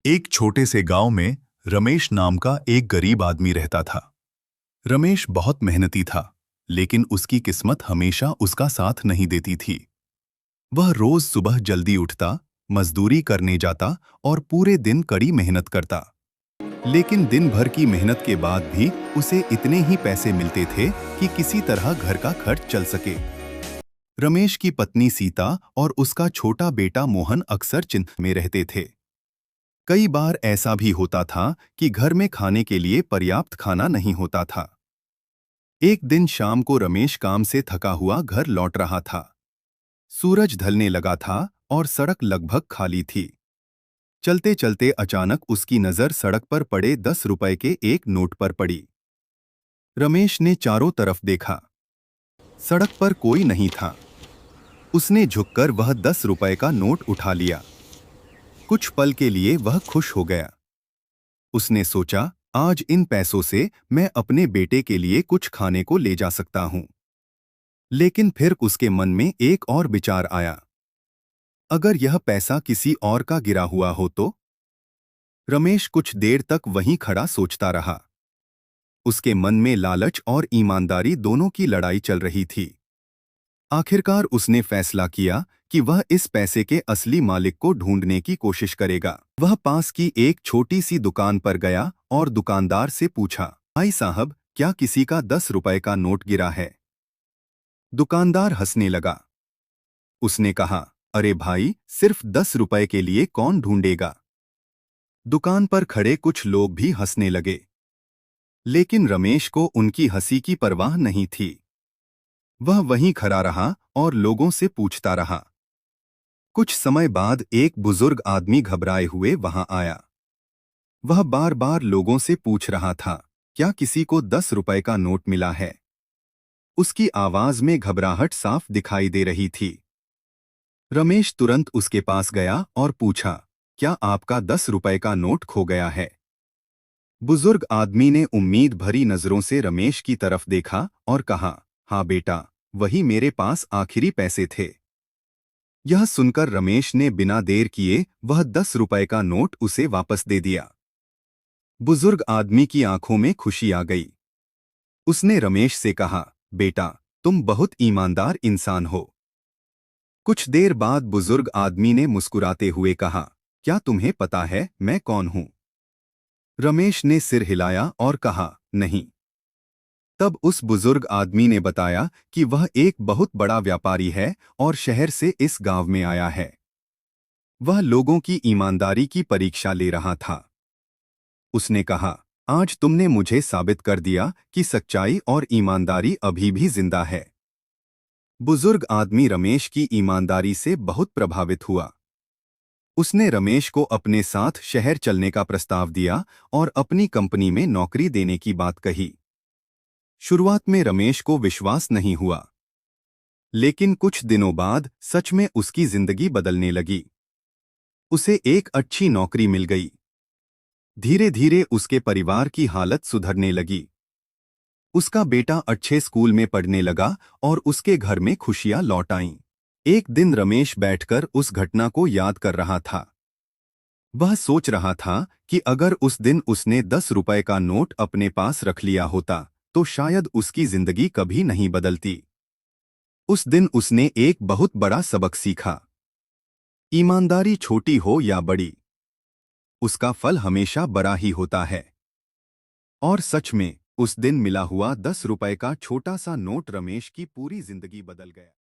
एक छोटे से गांव में रमेश नाम का एक गरीब आदमी रहता था। रमेश बहुत मेहनती था, लेकिन उसकी किस्मत हमेशा उसका साथ नहीं देती थी। वह रोज सुबह जल्दी उठता, मजदूरी करने जाता और पूरे दिन कड़ी मेहनत करता। लेकिन दिन भर की मेहनत के बाद भी उसे इतने ही पैसे मिलते थे कि किसी तरह घर का खर्च चल सके। रमेश की पत्नी सीता और उसका छोटा बेटा मोहन अक्सर चिंता में रहते थे। कई बार ऐसा भी होता था कि घर में खाने के लिए पर्याप्त खाना नहीं होता था। एक दिन शाम को रमेश काम से थका हुआ घर लौट रहा था। सूरज ढलने लगा था और सड़क लगभग खाली थी। चलते चलते अचानक उसकी नजर सड़क पर पड़े 10 रुपए के एक नोट पर पड़ी। रमेश ने चारों तरफ देखा। सड़क पर कोई नहीं था। उसने झुककर वह 10 रुपए का नोट उठा लिया। कुछ पल के लिए वह खुश हो गया। उसने सोचा, आज इन पैसों से मैं अपने बेटे के लिए कुछ खाने को ले जा सकता हूं। लेकिन फिर उसके मन में एक और विचार आया। अगर यह पैसा किसी और का गिरा हुआ हो तो? रमेश कुछ देर तक वहीं खड़ा सोचता रहा। उसके मन में लालच और ईमानदारी दोनों की लड़ाई चल रही थी। आखिरकार उसने फैसला किया कि वह इस पैसे के असली मालिक को ढूंढने की कोशिश करेगा। वह पास की एक छोटी सी दुकान पर गया और दुकानदार से पूछा, भाई साहब, क्या किसी का 10 रुपए का नोट गिरा है? दुकानदार हंसने लगा। उसने कहा, अरे भाई, सिर्फ 10 रुपए के लिए कौन ढूंढेगा? दुकान पर खड़े कुछ लोग भी हंसने लगे। लेकिन रमेश को उनकी हंसी की परवाह नहीं थी। वह वहीं खड़ा रहा और लोगों से पूछता रहा। कुछ समय बाद एक बुजुर्ग आदमी घबराए हुए वहां आया। वह बार बार लोगों से पूछ रहा था, क्या किसी को 10 रुपए का नोट मिला है? उसकी आवाज में घबराहट साफ दिखाई दे रही थी। रमेश तुरंत उसके पास गया और पूछा, क्या आपका 10 रुपए का नोट खो गया है? बुजुर्ग आदमी ने उम्मीद भरी नजरों से रमेश की तरफ देखा और कहा, हाँ बेटा, वही मेरे पास आखिरी पैसे थे। यह सुनकर रमेश ने बिना देर किए वह 10 रुपए का नोट उसे वापस दे दिया। बुजुर्ग आदमी की आंखों में खुशी आ गई। उसने रमेश से कहा, बेटा, तुम बहुत ईमानदार इंसान हो। कुछ देर बाद बुजुर्ग आदमी ने मुस्कुराते हुए कहा, क्या तुम्हें पता है मैं कौन हूं? रमेश ने सिर हिलाया और कहा, नहीं। तब उस बुजुर्ग आदमी ने बताया कि वह एक बहुत बड़ा व्यापारी है और शहर से इस गांव में आया है। वह लोगों की ईमानदारी की परीक्षा ले रहा था। उसने कहा, आज तुमने मुझे साबित कर दिया कि सच्चाई और ईमानदारी अभी भी जिंदा है। बुजुर्ग आदमी रमेश की ईमानदारी से बहुत प्रभावित हुआ। उसने रमेश को अपने साथ शहर चलने का प्रस्ताव दिया और अपनी कंपनी में नौकरी देने की बात कही। शुरुआत में रमेश को विश्वास नहीं हुआ, लेकिन कुछ दिनों बाद सच में उसकी जिंदगी बदलने लगी। उसे एक अच्छी नौकरी मिल गई। धीरे धीरे उसके परिवार की हालत सुधरने लगी। उसका बेटा अच्छे स्कूल में पढ़ने लगा और उसके घर में खुशियां लौट आईं। एक दिन रमेश बैठकर उस घटना को याद कर रहा था। वह सोच रहा था कि अगर उस दिन उसने 10 रुपए का नोट अपने पास रख लिया होता तो शायद उसकी जिंदगी कभी नहीं बदलती। उस दिन उसने एक बहुत बड़ा सबक सीखा। ईमानदारी छोटी हो या बड़ी, उसका फल हमेशा बड़ा ही होता है। और सच में उस दिन मिला हुआ 10 रुपए का छोटा सा नोट रमेश की पूरी जिंदगी बदल गया।